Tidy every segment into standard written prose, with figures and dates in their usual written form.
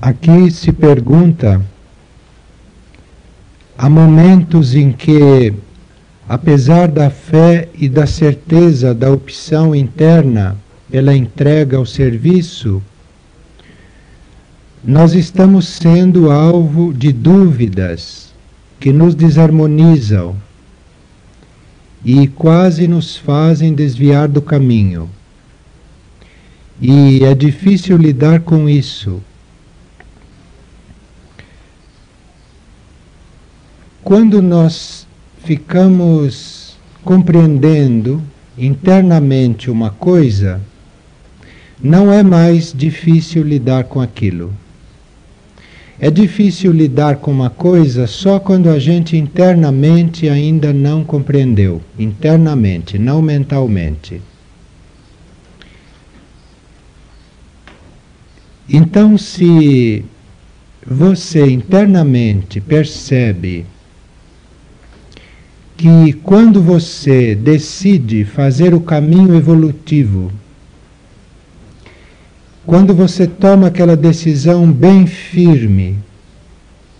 Aqui se pergunta, há momentos em que, apesar da fé e da certeza da opção interna pela entrega ao serviço, nós estamos sendo alvo de dúvidas que nos desarmonizam e quase nos fazem desviar do caminho. E é difícil lidar com isso. Quando nós ficamos compreendendo internamente uma coisa, não é mais difícil lidar com aquilo. É difícil lidar com uma coisa só quando a gente internamente ainda não compreendeu. Internamente, não mentalmente. Então, se você internamente percebe que quando você decide fazer o caminho evolutivo, quando você toma aquela decisão bem firme,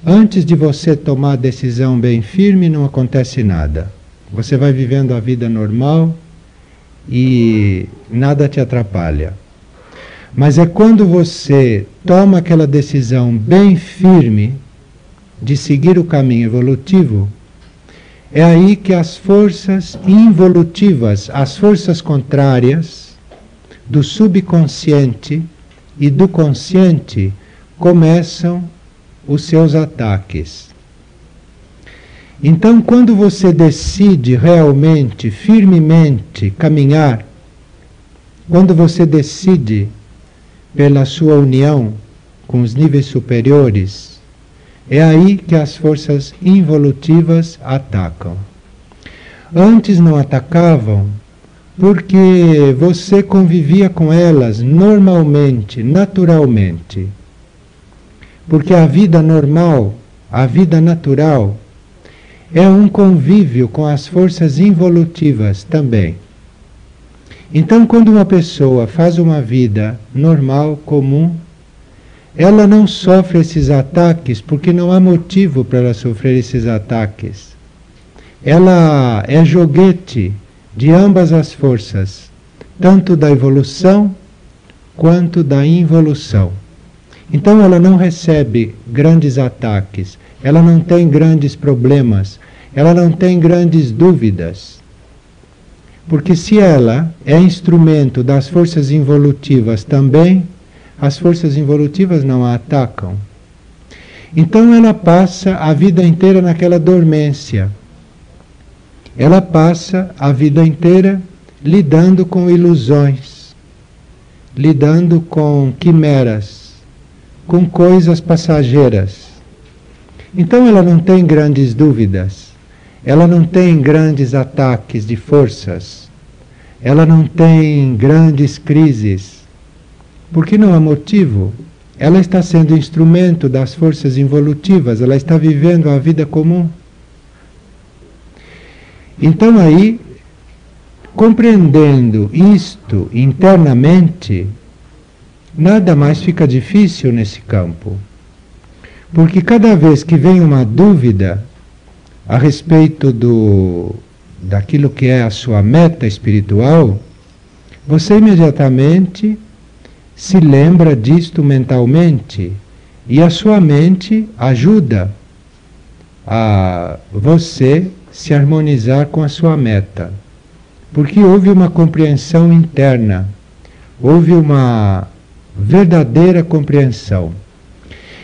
antes de você tomar a decisão bem firme não acontece nada. Você vai vivendo a vida normal e nada te atrapalha. Mas é quando você toma aquela decisão bem firme de seguir o caminho evolutivo, é aí que as forças involutivas, as forças contrárias do subconsciente e do consciente começam os seus ataques. Então, quando você decide realmente, firmemente caminhar, quando você decide pela sua união com os níveis superiores, é aí que as forças involutivas atacam. Antes não atacavam porque você convivia com elas normalmente, naturalmente. Porque a vida normal, a vida natural, é um convívio com as forças involutivas também. Então, quando uma pessoa faz uma vida normal, comum, ela não sofre esses ataques porque não há motivo para ela sofrer esses ataques. Ela é joguete de ambas as forças, tanto da evolução quanto da involução. Então ela não recebe grandes ataques, ela não tem grandes problemas, ela não tem grandes dúvidas. Porque se ela é instrumento das forças involutivas também, as forças involutivas não a atacam. Então ela passa a vida inteira naquela dormência. Ela passa a vida inteira lidando com ilusões, lidando com quimeras, com coisas passageiras. Então ela não tem grandes dúvidas, ela não tem grandes ataques de forças, ela não tem grandes crises. Porque não há motivo. Ela está sendo instrumento das forças involutivas, ela está vivendo a vida comum. Então aí, compreendendo isto internamente, nada mais fica difícil nesse campo. Porque cada vez que vem uma dúvida a respeito daquilo que é a sua meta espiritual, você imediatamente se lembra disto mentalmente e a sua mente ajuda a você se harmonizar com a sua meta. Porque houve uma compreensão interna, houve uma verdadeira compreensão.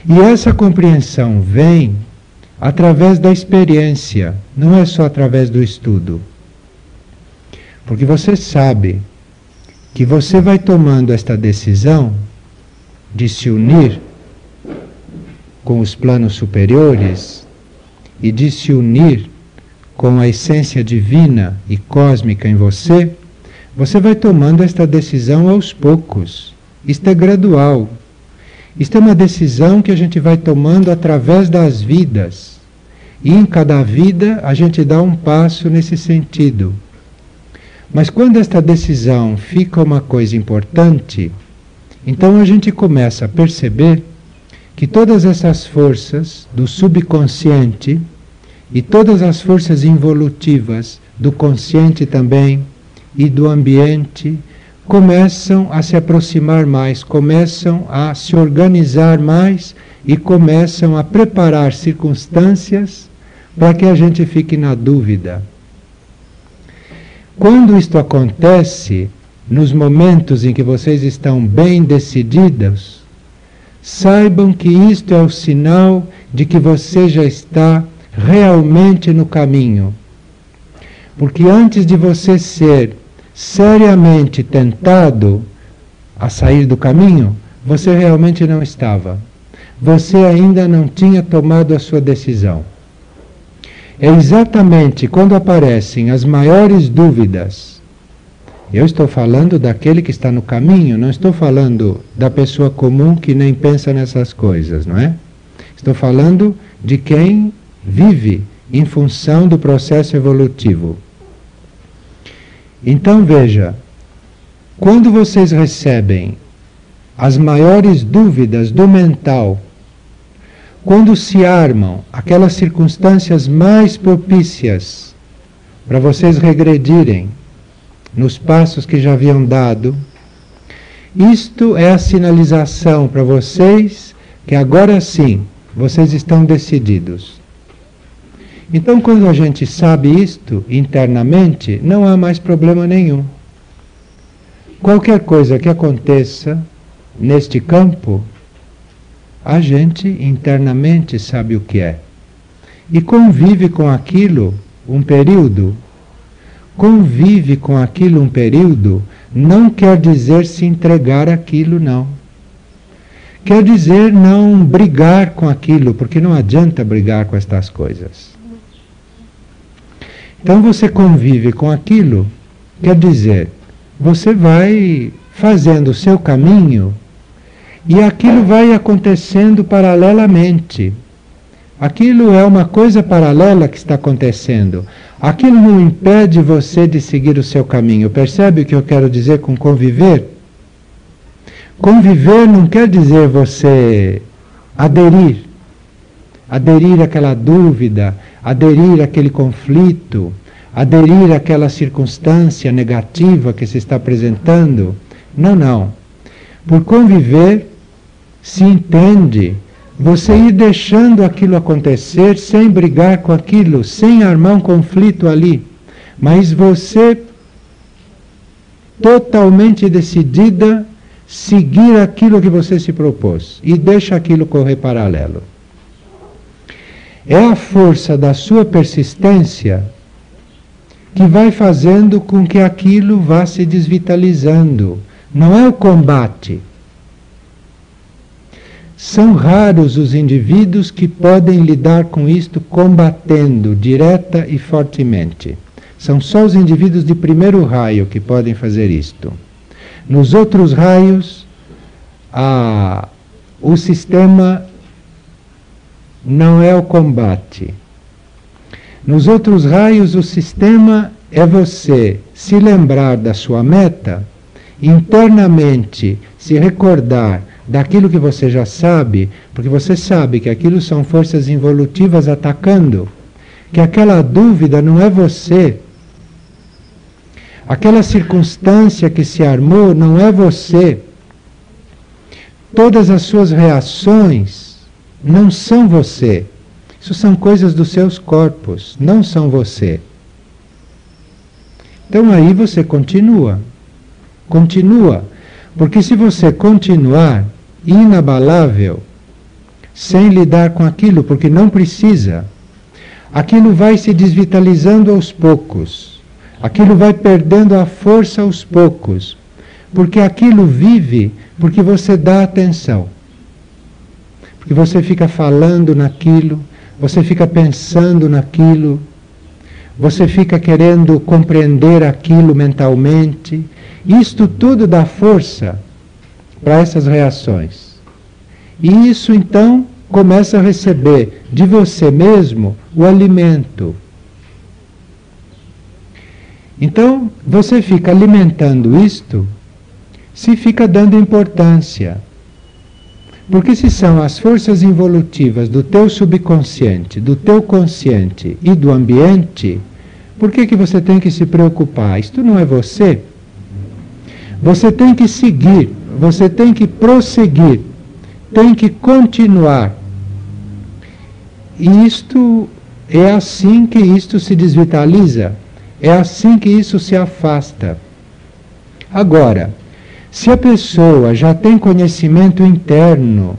E essa compreensão vem através da experiência, não é só através do estudo. Porque você sabe que você vai tomando esta decisão de se unir com os planos superiores e de se unir com a essência divina e cósmica em você, você vai tomando esta decisão aos poucos. Isto é gradual. Isto é uma decisão que a gente vai tomando através das vidas. E em cada vida a gente dá um passo nesse sentido. Mas quando esta decisão fica uma coisa importante, então a gente começa a perceber que todas essas forças do subconsciente e todas as forças involutivas do consciente também e do ambiente começam a se aproximar mais, começam a se organizar mais e começam a preparar circunstâncias para que a gente fique na dúvida. Quando isto acontece, nos momentos em que vocês estão bem decididos, saibam que isto é o sinal de que você já está realmente no caminho. Porque antes de você ser seriamente tentado a sair do caminho, você realmente não estava. Você ainda não tinha tomado a sua decisão. É exatamente quando aparecem as maiores dúvidas. Eu estou falando daquele que está no caminho, não estou falando da pessoa comum que nem pensa nessas coisas, não é? Estou falando de quem vive em função do processo evolutivo. Então veja, quando vocês recebem as maiores dúvidas do mental, quando se armam aquelas circunstâncias mais propícias para vocês regredirem nos passos que já haviam dado, isto é a sinalização para vocês que agora sim vocês estão decididos. Então, quando a gente sabe isto internamente, não há mais problema nenhum. Qualquer coisa que aconteça neste campo, a gente internamente sabe o que é. E convive com aquilo um período. Convive com aquilo um período não quer dizer se entregar àquilo, não. Quer dizer não brigar com aquilo, porque não adianta brigar com estas coisas. Então você convive com aquilo, quer dizer, você vai fazendo o seu caminho e aquilo vai acontecendo paralelamente. Aquilo é uma coisa paralela que está acontecendo. Aquilo não impede você de seguir o seu caminho. Percebe o que eu quero dizer com conviver? Conviver não quer dizer você aderir. Aderir àquela dúvida, aderir àquele conflito, aderir àquela circunstância negativa que se está apresentando. Não, não. Por conviver se entende você ir deixando aquilo acontecer sem brigar com aquilo, sem armar um conflito ali, mas você totalmente decidida seguir aquilo que você se propôs e deixa aquilo correr paralelo. É a força da sua persistência que vai fazendo com que aquilo vá se desvitalizando. Não é o combate. São raros os indivíduos que podem lidar com isto combatendo direta e fortemente. São só os indivíduos de primeiro raio que podem fazer isto. Nos outros raios, o sistema não é o combate. Nos outros raios, o sistema é você se lembrar da sua meta, internamente se recordar daquilo que você já sabe, porque você sabe que aquilo são forças involutivas atacando, que aquela dúvida não é você. Aquela circunstância que se armou não é você. Todas as suas reações não são você. Isso são coisas dos seus corpos, não são você. Então aí você continua. Continua. Porque se você continuar inabalável, sem lidar com aquilo, porque não precisa, aquilo vai se desvitalizando aos poucos. Aquilo vai perdendo a força aos poucos. Porque aquilo vive porque você dá atenção. Porque você fica falando naquilo, você fica pensando naquilo, você fica querendo compreender aquilo mentalmente. Isto tudo dá força para essas reações. E isso então começa a receber de você mesmo o alimento. Então você fica alimentando isto, se fica dando importância. Porque se são as forças involutivas do teu subconsciente, do teu consciente e do ambiente, por que você tem que se preocupar? Isto não é você. Você tem que seguir, você tem que prosseguir, tem que continuar. E isto é assim que isto se desvitaliza, é assim que isso se afasta. Agora, se a pessoa já tem conhecimento interno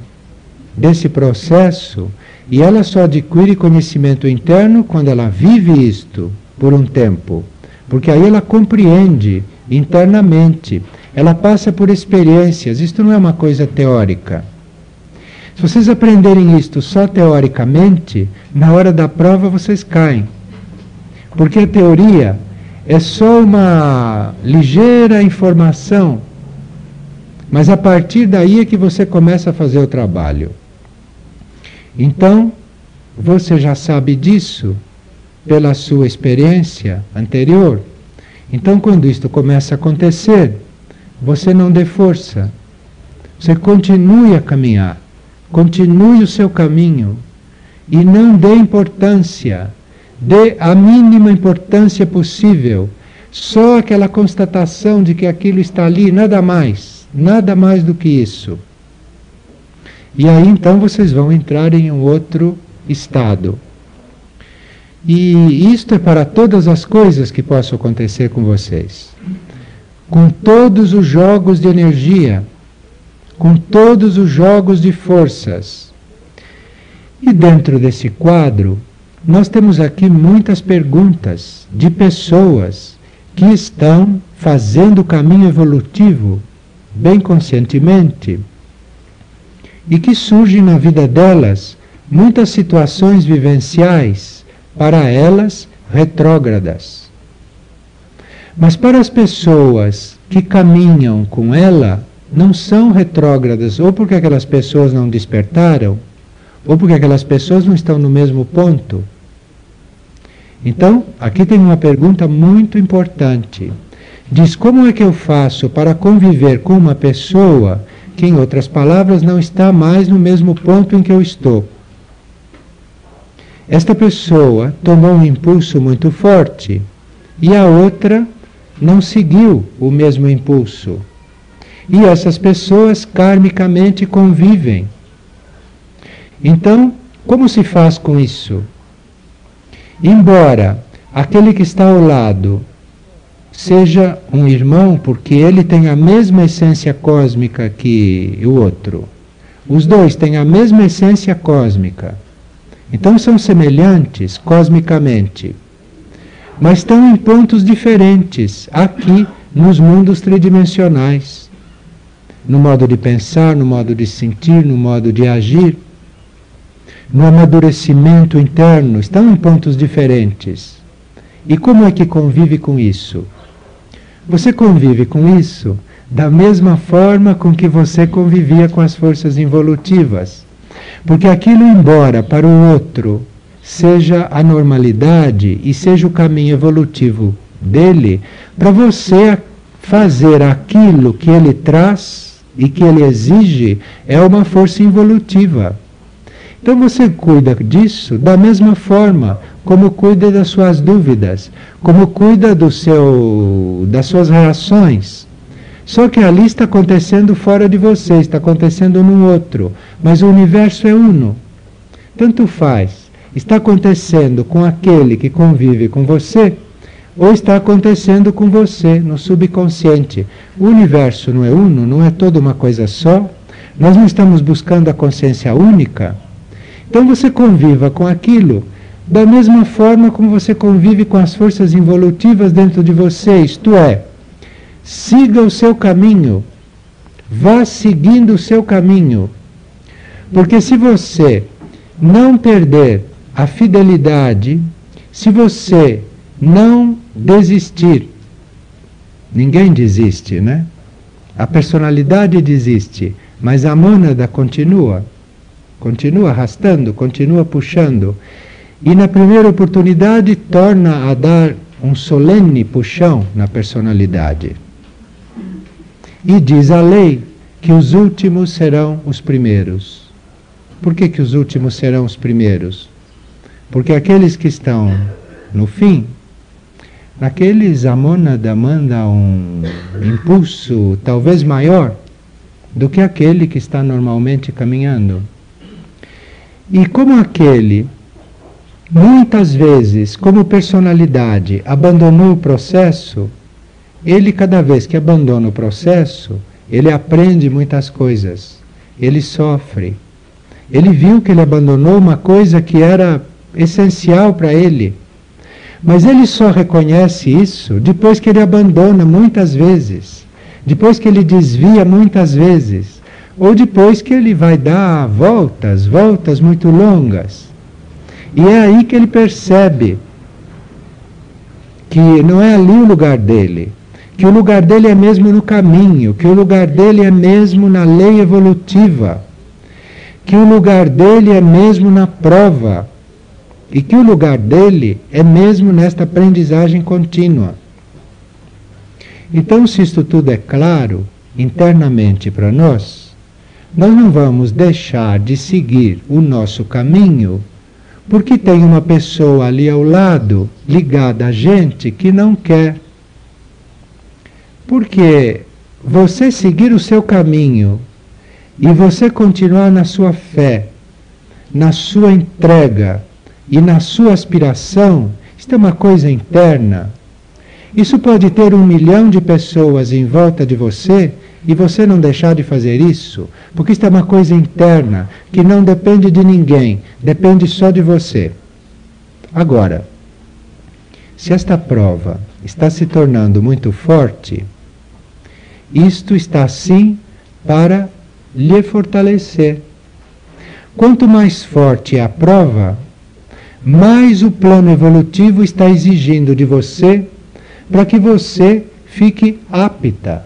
desse processo, e ela só adquire conhecimento interno quando ela vive isto por um tempo, porque aí ela compreende internamente, ela passa por experiências, isto não é uma coisa teórica. Se vocês aprenderem isto só teoricamente, na hora da prova vocês caem, porque a teoria é só uma ligeira informação, mas a partir daí é que você começa a fazer o trabalho. Então, você já sabe disso pela sua experiência anterior. Então, quando isto começa a acontecer, você não dê força. Você continue a caminhar, continue o seu caminho e não dê importância, dê a mínima importância possível, só aquela constatação de que aquilo está ali, nada mais do que isso. E aí então vocês vão entrar em um outro estado. E isto é para todas as coisas que possam acontecer com vocês. Com todos os jogos de energia, com todos os jogos de forças. E dentro desse quadro, nós temos aqui muitas perguntas de pessoas que estão fazendo o caminho evolutivo bem conscientemente e que surgem na vida delas muitas situações vivenciais, para elas retrógradas. Mas para as pessoas que caminham com ela, não são retrógradas, ou porque aquelas pessoas não despertaram, ou porque aquelas pessoas não estão no mesmo ponto. Então, aqui tem uma pergunta muito importante. Diz, como é que eu faço para conviver com uma pessoa que, em outras palavras, não está mais no mesmo ponto em que eu estou? Esta pessoa tomou um impulso muito forte e a outra não seguiu o mesmo impulso. E essas pessoas karmicamente convivem. Então, como se faz com isso? Embora aquele que está ao lado seja um irmão, porque ele tem a mesma essência cósmica que o outro, os dois têm a mesma essência cósmica, então são semelhantes cosmicamente, mas estão em pontos diferentes aqui nos mundos tridimensionais, no modo de pensar, no modo de sentir, no modo de agir, no amadurecimento interno, estão em pontos diferentes. E como é que convive com isso? Você convive com isso da mesma forma com que você convivia com as forças involutivas. Porque aquilo, embora para o outro seja a normalidade e seja o caminho evolutivo dele, para você fazer aquilo que ele traz e que ele exige é uma força involutiva. Então você cuida disso da mesma forma como cuida das suas dúvidas, como cuida das suas reações. Só que ali está acontecendo fora de você, está acontecendo no outro, mas o universo é uno. Tanto faz, está acontecendo com aquele que convive com você, ou está acontecendo com você no subconsciente. O universo não é uno, não é toda uma coisa só. Nós não estamos buscando a consciência única. Então você conviva com aquilo da mesma forma como você convive com as forças involutivas dentro de você, isto é, siga o seu caminho, vá seguindo o seu caminho, porque se você não perder a fidelidade, se você não desistir, ninguém desiste, né? A personalidade desiste, mas a mônada continua arrastando, continua puxando. E na primeira oportunidade torna a dar um solene puxão na personalidade. E diz a lei que os últimos serão os primeiros. Por que que os últimos serão os primeiros? Porque aqueles que estão no fim, naqueles a mônada manda um impulso talvez maior do que aquele que está normalmente caminhando. E como aquele, muitas vezes, como personalidade, abandonou o processo, ele, cada vez que abandona o processo, ele aprende muitas coisas, ele sofre. Ele viu que ele abandonou uma coisa que era essencial para ele, mas ele só reconhece isso depois que ele abandona muitas vezes, depois que ele desvia muitas vezes, ou depois que ele vai dar voltas muito longas. E é aí que ele percebe que não é ali o lugar dele, que o lugar dele é mesmo no caminho, que o lugar dele é mesmo na lei evolutiva, que o lugar dele é mesmo na prova, e que o lugar dele é mesmo nesta aprendizagem contínua. Então, se isto tudo é claro internamente para nós, nós não vamos deixar de seguir o nosso caminho porque tem uma pessoa ali ao lado, ligada a gente, que não quer. Porque você seguir o seu caminho e você continuar na sua fé, na sua entrega e na sua aspiração, isto é uma coisa interna. Isso pode ter 1 milhão de pessoas em volta de você e você não deixar de fazer isso, porque isto é uma coisa interna, que não depende de ninguém, depende só de você. Agora, se esta prova está se tornando muito forte, isto está sim para lhe fortalecer. Quanto mais forte é a prova, mais o plano evolutivo está exigindo de você para que você fique apta,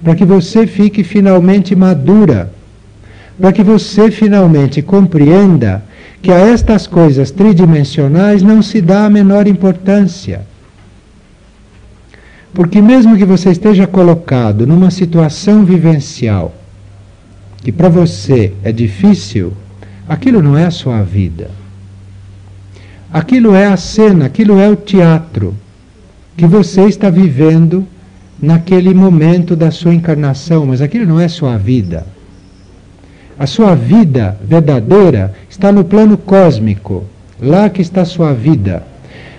para que você fique finalmente madura, para que você finalmente compreenda que a estas coisas tridimensionais não se dá a menor importância. Porque mesmo que você esteja colocado numa situação vivencial que para você é difícil, aquilo não é a sua vida. Aquilo é a cena, aquilo é o teatro que você está vivendo naquele momento da sua encarnação, mas aquilo não é sua vida. A sua vida verdadeira está no plano cósmico, lá que está a sua vida.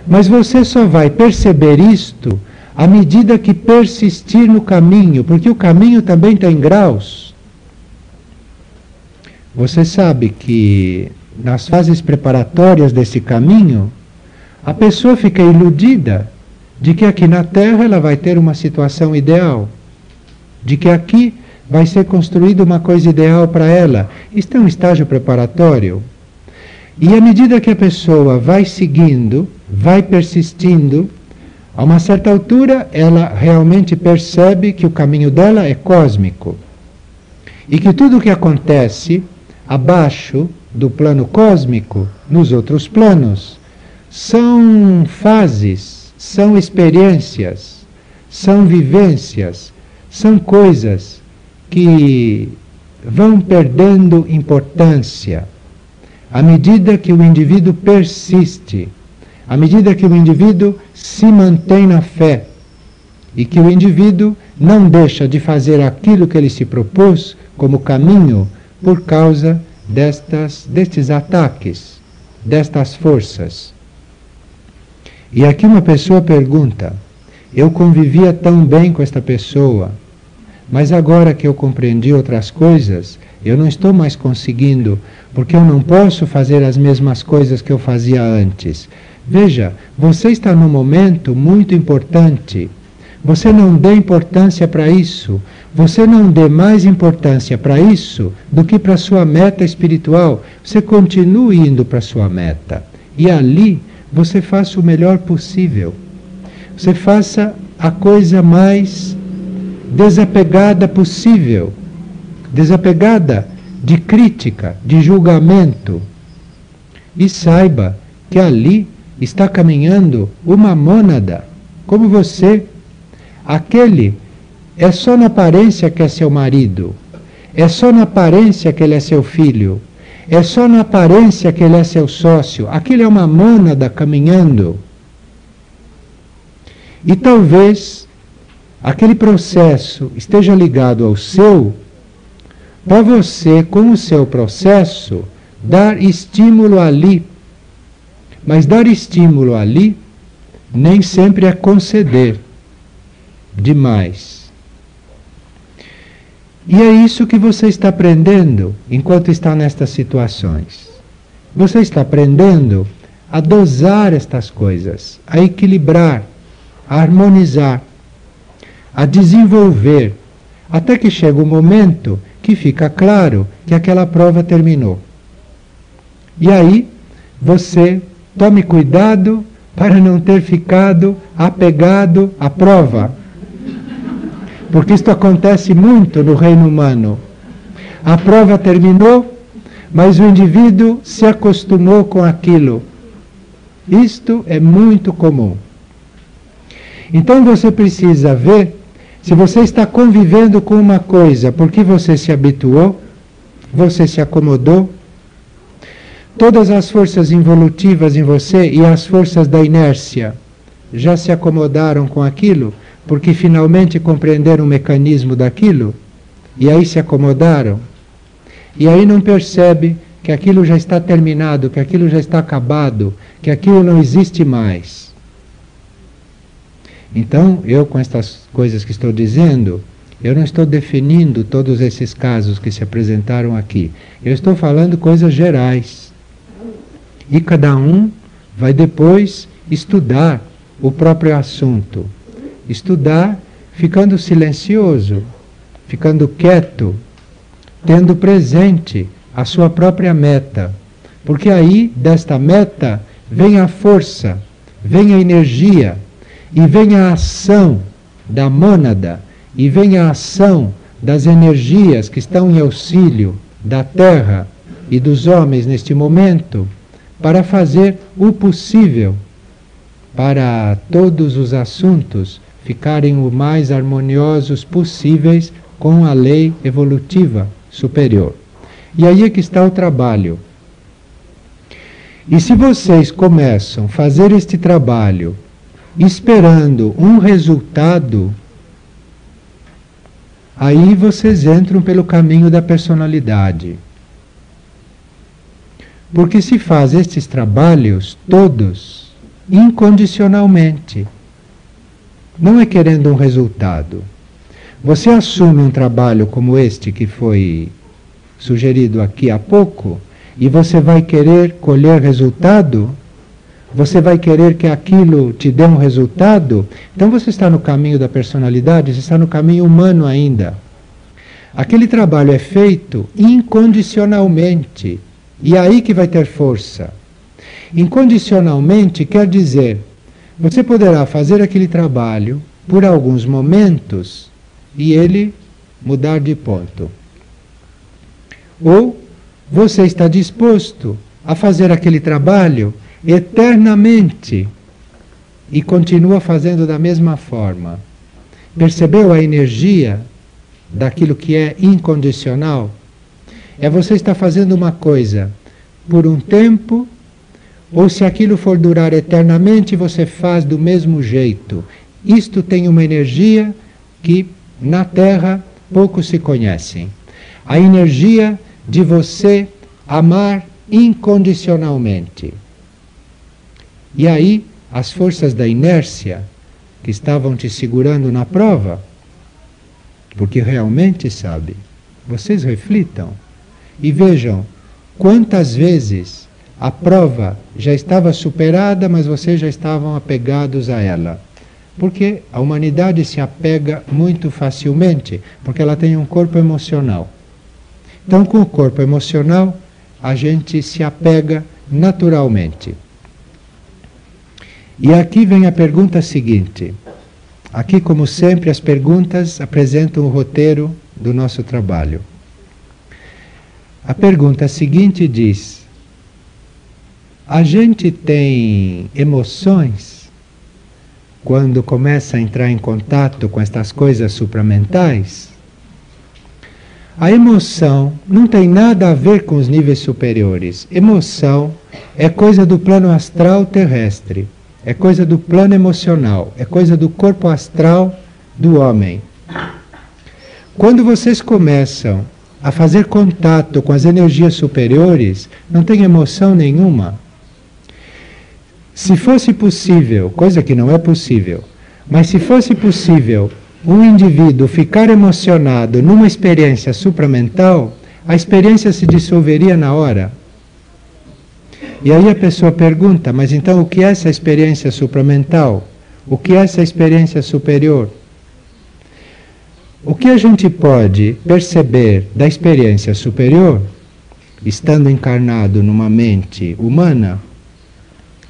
Mas você só vai perceber isto à medida que persistir no caminho, porque o caminho também tem graus. Você sabe que nas fases preparatórias desse caminho, a pessoa fica iludida de que aqui na Terra ela vai ter uma situação ideal, de que aqui vai ser construída uma coisa ideal para ela. Isto é um estágio preparatório. E à medida que a pessoa vai seguindo, vai persistindo, a uma certa altura ela realmente percebe que o caminho dela é cósmico. E que tudo o que acontece abaixo do plano cósmico, nos outros planos, são fases, são experiências, são vivências, são coisas que vão perdendo importância à medida que o indivíduo persiste, à medida que o indivíduo se mantém na fé e que o indivíduo não deixa de fazer aquilo que ele se propôs como caminho por causa destes ataques, destas forças. E aqui uma pessoa pergunta: eu convivia tão bem com esta pessoa, mas agora que eu compreendi outras coisas, eu não estou mais conseguindo, porque eu não posso fazer as mesmas coisas que eu fazia antes. Veja, você está num momento muito importante. Você não dê importância para isso. Você não dê mais importância para isso do que para a sua meta espiritual. Você continue indo para a sua meta. E ali você faça o melhor possível. Você faça a coisa mais desapegada possível. Desapegada de crítica, de julgamento. E saiba que ali está caminhando uma mônada, como você. Aquele é só na aparência que é seu marido. É só na aparência que ele é seu filho. É só na aparência que ele é seu sócio. Aquilo é uma mônada caminhando. E talvez aquele processo esteja ligado ao seu, para você, com o seu processo, dar estímulo ali. Mas dar estímulo ali nem sempre é conceder demais. E é isso que você está aprendendo enquanto está nestas situações. Você está aprendendo a dosar estas coisas, a equilibrar, a harmonizar, a desenvolver, até que chega um momento que fica claro que aquela prova terminou. E aí você tome cuidado para não ter ficado apegado à prova. Porque isto acontece muito no reino humano. A prova terminou, mas o indivíduo se acostumou com aquilo. Isto é muito comum. Então você precisa ver se você está convivendo com uma coisa porque você se habituou, você se acomodou. Todas as forças involutivas em você e as forças da inércia já se acomodaram com aquilo, porque finalmente compreenderam o mecanismo daquilo, e aí se acomodaram, e aí não percebe que aquilo já está terminado, que aquilo já está acabado, que aquilo não existe mais. Então, eu com estas coisas que estou dizendo, eu não estou definindo todos esses casos que se apresentaram aqui. Eu estou falando coisas gerais. E cada um vai depois estudar o próprio assunto. Estudar ficando silencioso, ficando quieto, tendo presente a sua própria meta. Porque aí, desta meta, vem a força, vem a energia, e vem a ação da mônada, e vem a ação das energias que estão em auxílio da Terra e dos homens neste momento, para fazer o possível para todos os assuntos ficarem o mais harmoniosos possíveis com a lei evolutiva superior. E aí é que está o trabalho. E se vocês começam a fazer este trabalho esperando um resultado, aí vocês entram pelo caminho da personalidade. Porque se faz estes trabalhos todos incondicionalmente. Não é querendo um resultado. Você assume um trabalho como este que foi sugerido aqui há pouco, e você vai querer colher resultado, você vai querer que aquilo te dê um resultado, então você está no caminho da personalidade, você está no caminho humano ainda. Aquele trabalho é feito incondicionalmente, e é aí que vai ter força. Incondicionalmente quer dizer, você poderá fazer aquele trabalho por alguns momentos e ele mudar de ponto. Ou você está disposto a fazer aquele trabalho eternamente e continua fazendo da mesma forma. Percebeu a energia daquilo que é incondicional? É você estar fazendo uma coisa por um tempo, ou se aquilo for durar eternamente, você faz do mesmo jeito. Isto tem uma energia que na Terra poucos se conhecem. A energia de você amar incondicionalmente. E aí, as forças da inércia que estavam te segurando na prova, porque realmente sabe, vocês reflitam e vejam quantas vezes a prova já estava superada, mas vocês já estavam apegados a ela. Porque a humanidade se apega muito facilmente, porque ela tem um corpo emocional. Então, com o corpo emocional, a gente se apega naturalmente. E aqui vem a pergunta seguinte. Aqui, como sempre, as perguntas apresentam o roteiro do nosso trabalho. A pergunta seguinte diz: a gente tem emoções quando começa a entrar em contato com estas coisas supramentais? A emoção não tem nada a ver com os níveis superiores. Emoção é coisa do plano astral terrestre, é coisa do plano emocional, é coisa do corpo astral do homem. Quando vocês começam a fazer contato com as energias superiores, não tem emoção nenhuma. Se fosse possível, coisa que não é possível, mas se fosse possível um indivíduo ficar emocionado numa experiência supramental, a experiência se dissolveria na hora. E aí a pessoa pergunta, mas então o que é essa experiência supramental? O que é essa experiência superior? O que a gente pode perceber da experiência superior, estando encarnado numa mente humana,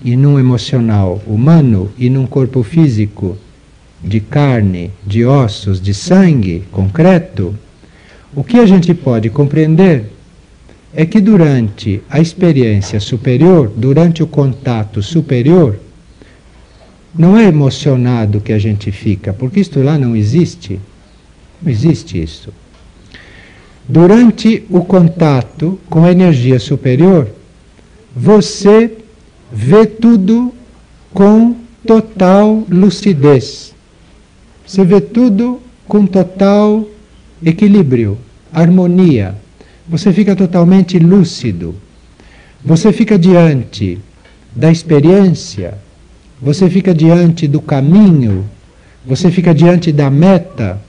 e num emocional humano, e num corpo físico, de carne, de ossos, de sangue concreto, o que a gente pode compreender é que durante a experiência superior, durante o contato superior, não é emocionado que a gente fica, porque isto lá não existe. Não existe isso. Durante o contato com a energia superior, você vê tudo com total lucidez. Você vê tudo com total equilíbrio, harmonia. Você fica totalmente lúcido. Você fica diante da experiência, você fica diante do caminho, você fica diante da meta,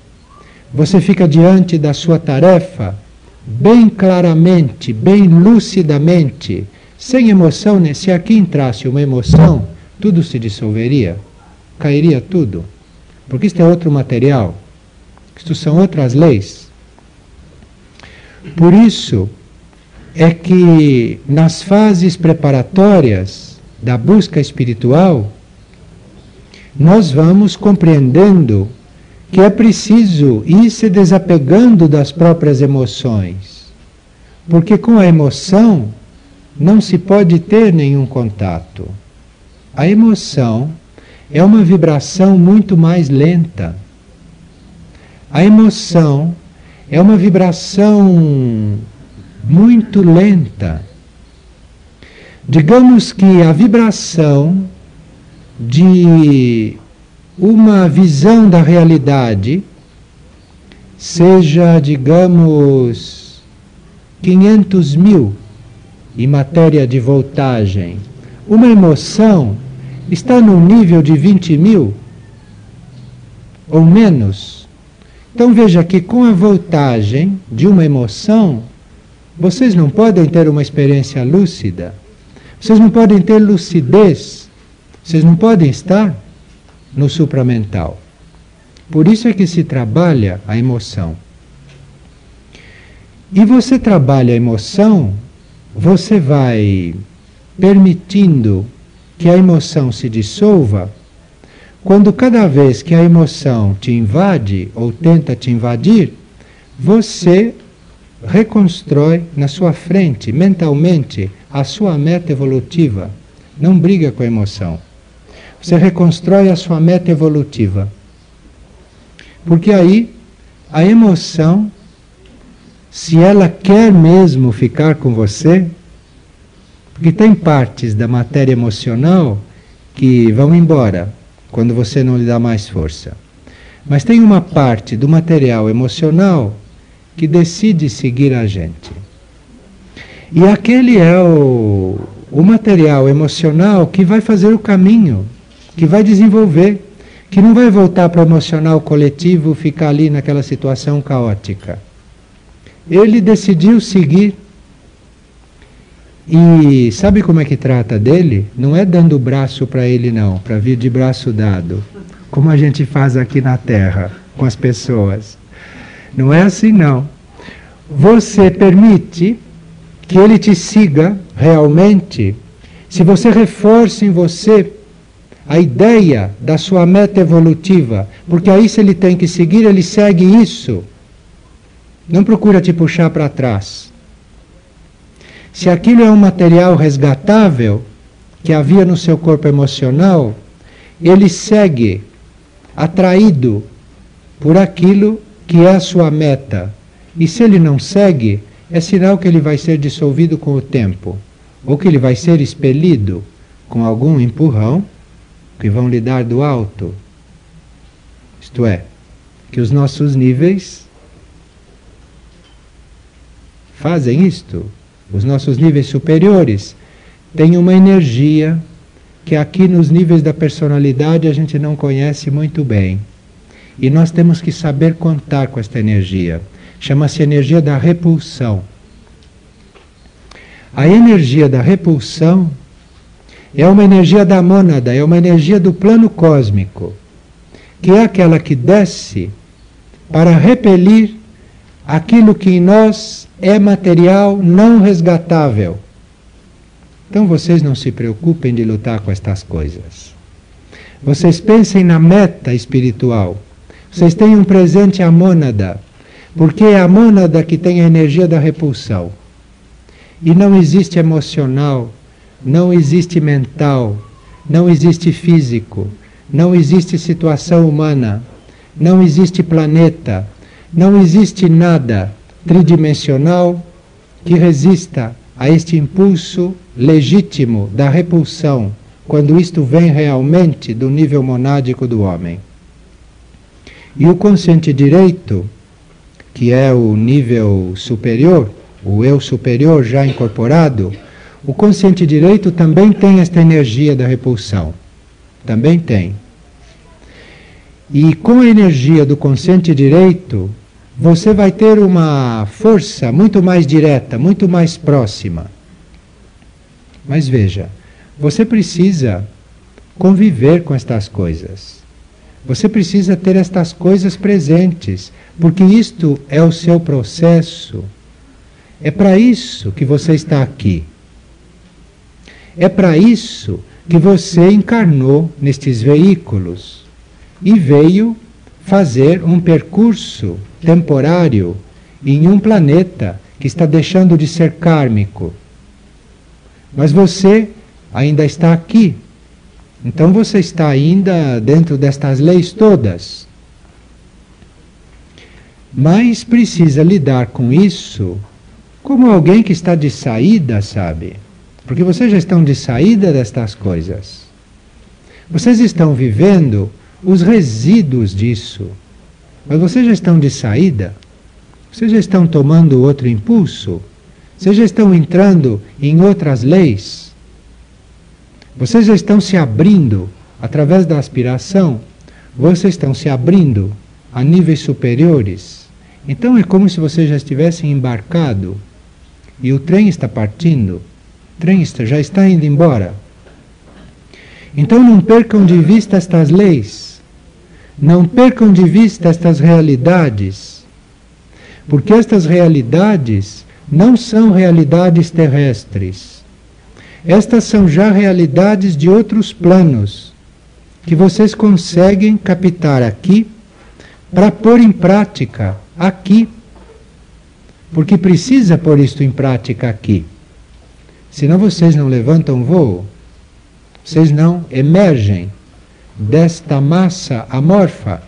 você fica diante da sua tarefa, bem claramente, bem lucidamente, sem emoção. Se aqui entrasse uma emoção, tudo se dissolveria, cairia tudo. Porque isto é outro material, isto são outras leis. Por isso é que nas fases preparatórias da busca espiritual, nós vamos compreendendo que é preciso ir se desapegando das próprias emoções. Porque com a emoção não se pode ter nenhum contato. A emoção é uma vibração muito mais lenta. A emoção é uma vibração muito lenta. Digamos que a vibração de uma visão da realidade seja, digamos, 500.000 em matéria de voltagem. Uma emoção está no nível de 20.000 ou menos. Então veja que com a voltagem de uma emoção, vocês não podem ter uma experiência lúcida, vocês não podem ter lucidez, vocês não podem estar no supramental. Por isso é que se trabalha a emoção. E você trabalha a emoção, você vai permitindo que a emoção se dissolva, quando cada vez que a emoção te invade ou tenta te invadir, você reconstrói na sua frente, mentalmente, a sua meta evolutiva. Não briga com a emoção. Você reconstrói a sua meta evolutiva. Porque aí, a emoção, se ela quer mesmo ficar com você, porque tem partes da matéria emocional que vão embora quando você não lhe dá mais força. Mas tem uma parte do material emocional que decide seguir a gente. E aquele é o material emocional que vai fazer o caminho, que vai desenvolver, que não vai voltar para o emocional coletivo, ficar ali naquela situação caótica. Ele decidiu seguir. E sabe como é que trata dele? Não é dando o braço para ele não, para vir de braço dado, como a gente faz aqui na Terra, com as pessoas. Não é assim não. Você permite que ele te siga realmente, se você reforça em você a ideia da sua meta evolutiva, porque aí se ele tem que seguir, ele segue isso. Não procura te puxar para trás. Se aquilo é um material resgatável que havia no seu corpo emocional, ele segue atraído por aquilo que é a sua meta. E se ele não segue, é sinal que ele vai ser dissolvido com o tempo, ou que ele vai ser expelido com algum empurrão que vão lhe dar do alto. Isto é, que os nossos níveis fazem isto. Os nossos níveis superiores têm uma energia que aqui nos níveis da personalidade a gente não conhece muito bem. E nós temos que saber contar com esta energia. Chama-se energia da repulsão. A energia da repulsão é uma energia da mônada, é uma energia do plano cósmico, que é aquela que desce para repelir aquilo que em nós é material não resgatável. Então vocês não se preocupem de lutar com estas coisas. Vocês pensem na meta espiritual. Vocês tenham presente a mônada, porque é a mônada que tem a energia da repulsão. E não existe emocional, não existe mental, não existe físico, não existe situação humana, não existe planeta, não existe nada tridimensional que resista a este impulso legítimo da repulsão, quando isto vem realmente do nível monádico do homem. E o consciente direito, que é o nível superior, o eu superior já incorporado, o consciente direito também tem esta energia da repulsão. Também tem. E com a energia do consciente direito, você vai ter uma força muito mais direta, muito mais próxima. Mas veja, você precisa conviver com estas coisas. Você precisa ter estas coisas presentes, porque isto é o seu processo. É para isso que você está aqui. É para isso que você encarnou nestes veículos e veio fazer um percurso temporário em um planeta que está deixando de ser kármico. Mas você ainda está aqui. Então você está ainda dentro destas leis todas. Mas precisa lidar com isso como alguém que está de saída, sabe? Porque vocês já estão de saída destas coisas. Vocês estão vivendo os resíduos disso. Mas vocês já estão de saída. Vocês já estão tomando outro impulso. Vocês já estão entrando em outras leis. Vocês já estão se abrindo, através da aspiração, vocês estão se abrindo a níveis superiores. Então é como se vocês já estivessem embarcado e o trem está partindo, o trem já está indo embora. Então não percam de vista estas leis, não percam de vista estas realidades, porque estas realidades não são realidades terrestres. Estas são já realidades de outros planos, que vocês conseguem captar aqui, para pôr em prática aqui. Porque precisa pôr isto em prática aqui. Senão vocês não levantam voo, vocês não emergem desta massa amorfa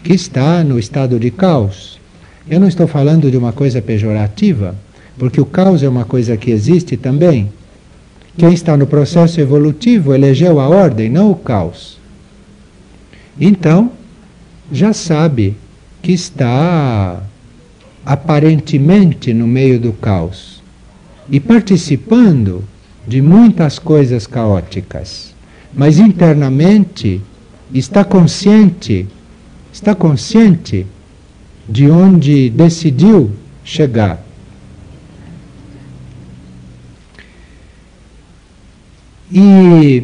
que está no estado de caos. Eu não estou falando de uma coisa pejorativa, porque o caos é uma coisa que existe também. Quem está no processo evolutivo elegeu a ordem, não o caos. Então, já sabe que está aparentemente no meio do caos e participando de muitas coisas caóticas, mas internamente está consciente de onde decidiu chegar. E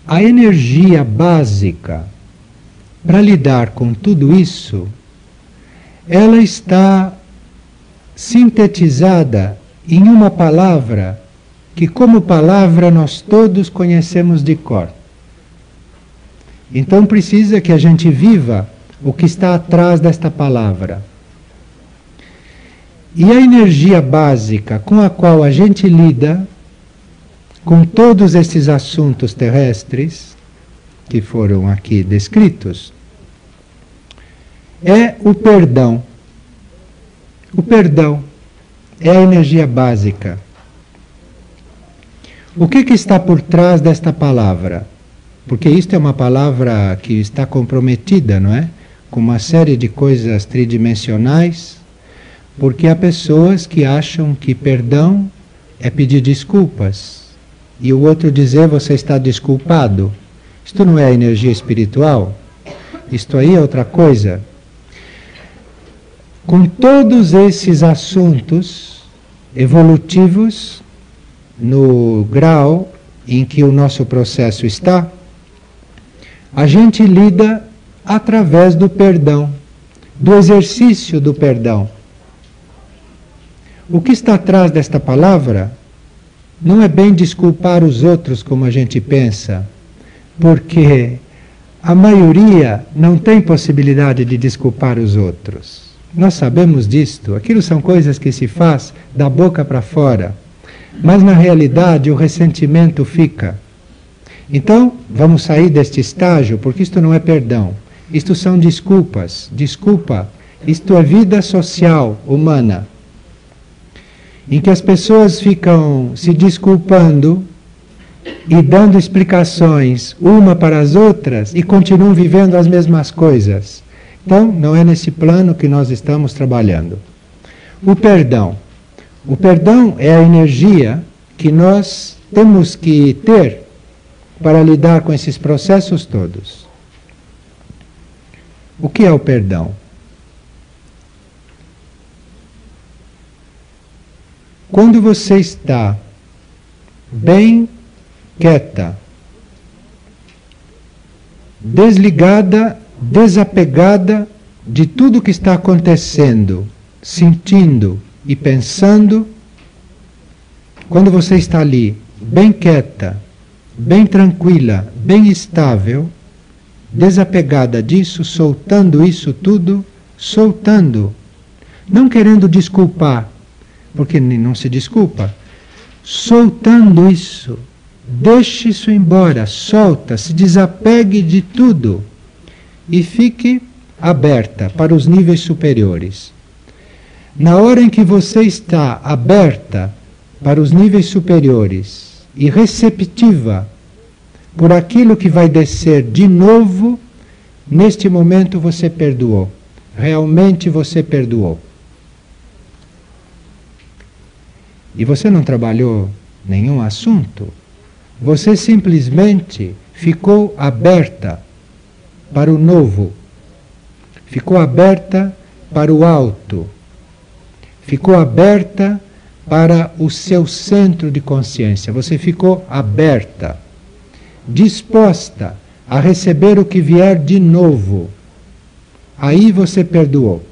a energia básica para lidar com tudo isso, ela está sintetizada em uma palavra que, como palavra, nós todos conhecemos de cor. Então precisa que a gente viva o que está atrás desta palavra. E a energia básica com a qual a gente lida com todos esses assuntos terrestres que foram aqui descritos é o perdão. O perdão é a energia básica. O que está por trás desta palavra? Porque isto é uma palavra que está comprometida, não é? Com uma série de coisas tridimensionais, porque há pessoas que acham que perdão é pedir desculpas e o outro dizer você está desculpado. Isto não é energia espiritual, isto aí é outra coisa. Com todos esses assuntos evolutivos, no grau em que o nosso processo está, a gente lida através do perdão, do exercício do perdão. O que está atrás desta palavra não é bem desculpar os outros como a gente pensa, porque a maioria não tem possibilidade de desculpar os outros. Nós sabemos disto, aquilo são coisas que se faz da boca para fora, mas na realidade o ressentimento fica. Então, vamos sair deste estágio, porque isto não é perdão, isto são desculpas. Desculpa, isto é vida social, humana, em que as pessoas ficam se desculpando e dando explicações uma para as outras e continuam vivendo as mesmas coisas. Então, não é nesse plano que nós estamos trabalhando. O perdão. O perdão é a energia que nós temos que ter para lidar com esses processos todos. O que é o perdão? Quando você está bem quieta, desligada, desapegada de tudo que está acontecendo, sentindo e pensando, quando você está ali, bem quieta, bem tranquila, bem estável, desapegada disso, soltando isso tudo, soltando, não querendo desculpar, porque não se desculpa, soltando isso, deixe isso embora, solta, se desapegue de tudo e fique aberta para os níveis superiores. Na hora em que você está aberta para os níveis superiores e receptiva por aquilo que vai descer de novo, neste momento você perdoou. Realmente você perdoou. E você não trabalhou nenhum assunto. Você simplesmente ficou aberta para o novo. Ficou aberta para o alto. Ficou aberta para o seu centro de consciência. Você ficou aberta, disposta a receber o que vier de novo. Aí você perdoou.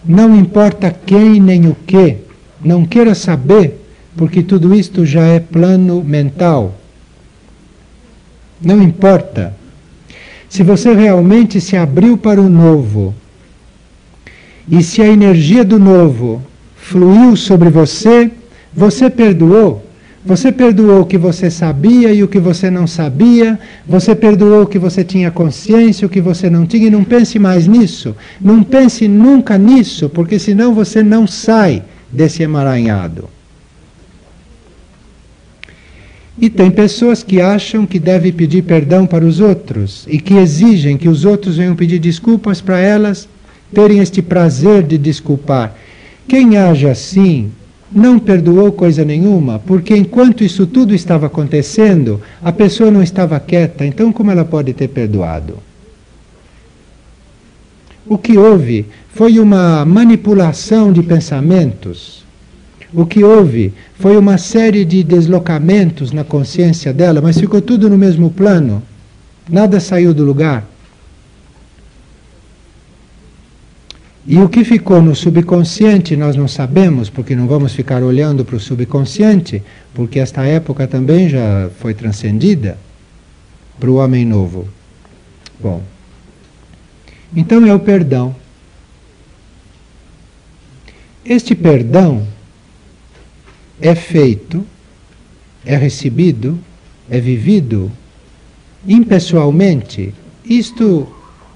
Não importa quem nem o que, não queira saber, porque tudo isto já é plano mental. Não importa. Se você realmente se abriu para o novo, e se a energia do novo fluiu sobre você, você perdoou. Você perdoou o que você sabia e o que você não sabia. Você perdoou o que você tinha consciência, o que você não tinha. E não pense mais nisso. Não pense nunca nisso, porque senão você não sai desse emaranhado. E tem pessoas que acham que devem pedir perdão para os outros e que exigem que os outros venham pedir desculpas para elas terem este prazer de desculpar. Quem age assim não perdoou coisa nenhuma, porque enquanto isso tudo estava acontecendo, a pessoa não estava quieta, então como ela pode ter perdoado? O que houve foi uma manipulação de pensamentos. O que houve foi uma série de deslocamentos na consciência dela, mas ficou tudo no mesmo plano. Nada saiu do lugar. E o que ficou no subconsciente nós não sabemos, porque não vamos ficar olhando para o subconsciente, porque esta época também já foi transcendida para o homem novo. Bom, então é o perdão. Este perdão é feito, é recebido, é vivido impessoalmente. Isto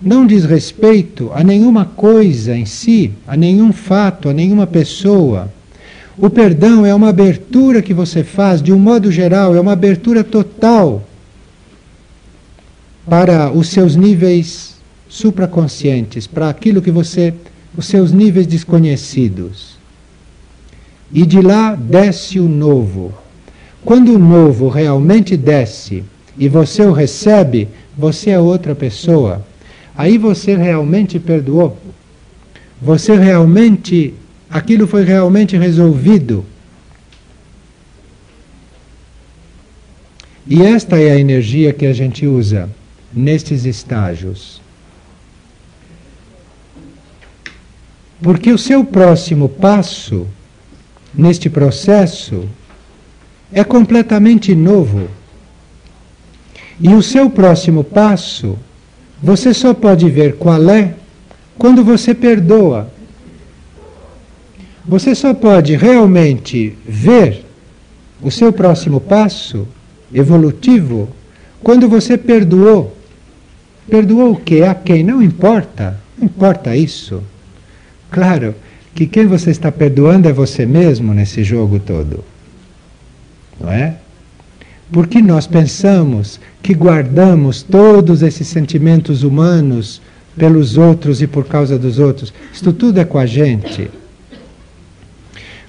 não diz respeito a nenhuma coisa em si, a nenhum fato, a nenhuma pessoa. O perdão é uma abertura que você faz, de um modo geral, é uma abertura total para os seus níveis supraconscientes, para aquilo que você, os seus níveis desconhecidos. E de lá desce o novo. Quando o novo realmente desce e você o recebe, você é outra pessoa. Aí você realmente perdoou. Você realmente, aquilo foi realmente resolvido. E esta é a energia que a gente usa nestes estágios. Porque o seu próximo passo neste processo é completamente novo. E o seu próximo passo, você só pode ver qual é quando você perdoa. Você só pode realmente ver o seu próximo passo evolutivo quando você perdoou. Perdoou o quê? A quem? Não importa. Não importa isso. Claro que quem você está perdoando é você mesmo nesse jogo todo. Não é? Porque nós pensamos que guardamos todos esses sentimentos humanos pelos outros e por causa dos outros. Isto tudo é com a gente.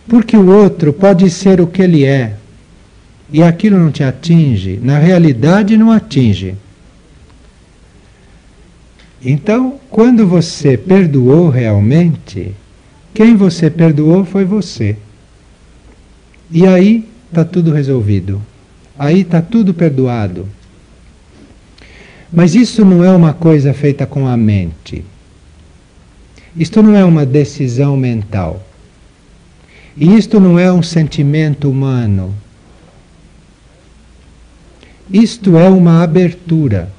Porque o outro pode ser o que ele é. E aquilo não te atinge. Na realidade não atinge. Então, quando você perdoou realmente, quem você perdoou foi você. E aí está tudo resolvido. Aí está tudo perdoado. Mas isso não é uma coisa feita com a mente. Isto não é uma decisão mental. E isto não é um sentimento humano. Isto é uma abertura.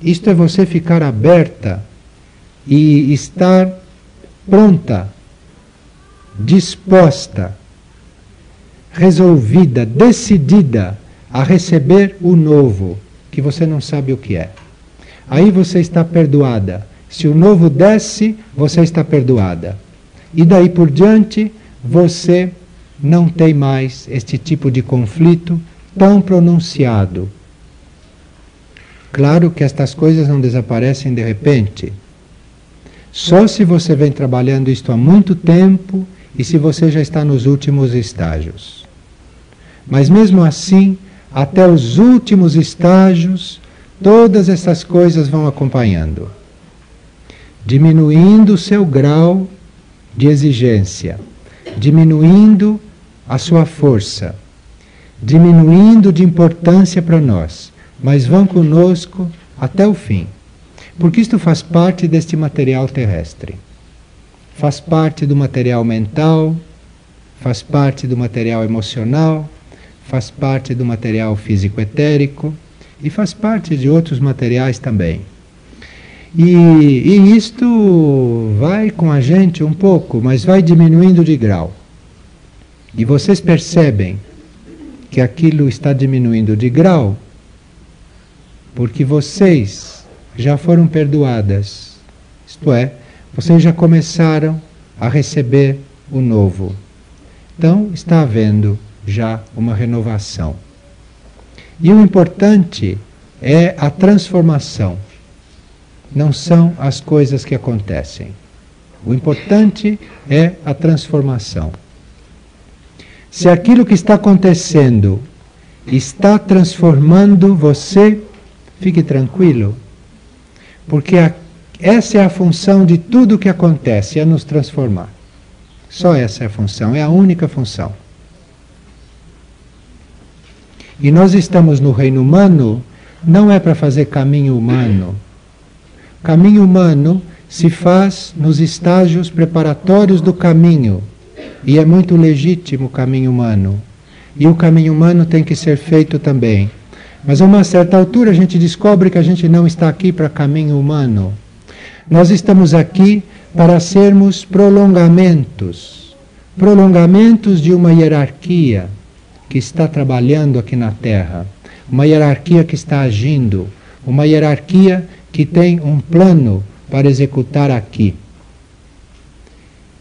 Isto é você ficar aberta e estar pronta, disposta, resolvida, decidida a receber o novo, que você não sabe o que é. Aí você está perdoada. Se o novo desce, você está perdoada. E daí por diante, você não tem mais este tipo de conflito tão pronunciado. Claro que estas coisas não desaparecem de repente. Só se você vem trabalhando isto há muito tempo e se você já está nos últimos estágios. Mas mesmo assim, até os últimos estágios, todas essas coisas vão acompanhando, diminuindo o seu grau de exigência, diminuindo a sua força, diminuindo de importância para nós, mas vão conosco até o fim. Porque isto faz parte deste material terrestre. Faz parte do material mental, faz parte do material emocional, faz parte do material físico-etérico e faz parte de outros materiais também. E isto vai com a gente um pouco, mas vai diminuindo de grau. E vocês percebem que aquilo está diminuindo de grau porque vocês já foram perdoadas. Isto é, vocês já começaram a receber o novo. Então está havendo já uma renovação. E o importante é a transformação. Não são as coisas que acontecem. O importante é a transformação. Se aquilo que está acontecendo está transformando você, fique tranquilo, porque essa é a função de tudo que acontece, é nos transformar. Só essa é a função, é a única função. E nós estamos no reino humano, não é para fazer caminho humano. Caminho humano se faz nos estágios preparatórios do caminho, e é muito legítimo o caminho humano. E o caminho humano tem que ser feito também. Mas a uma certa altura a gente descobre que a gente não está aqui para caminho humano. Nós estamos aqui para sermos prolongamentos. Prolongamentos de uma hierarquia que está trabalhando aqui na Terra. Uma hierarquia que está agindo. Uma hierarquia que tem um plano para executar aqui.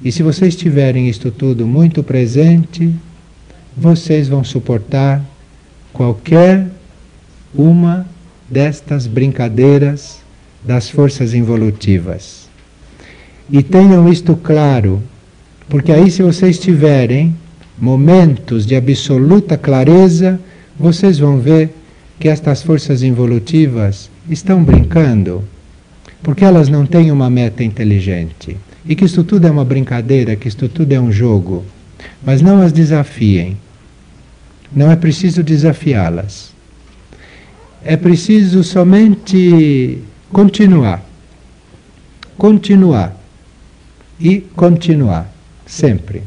E se vocês tiverem isto tudo muito presente, vocês vão suportar qualquer uma destas brincadeiras das forças involutivas. E tenham isto claro, porque aí, se vocês tiverem momentos de absoluta clareza, vocês vão ver que estas forças involutivas estão brincando, porque elas não têm uma meta inteligente. E que isto tudo é uma brincadeira, que isto tudo é um jogo. Mas não as desafiem. Não é preciso desafiá-las. É preciso somente continuar. Continuar. E continuar. Sempre.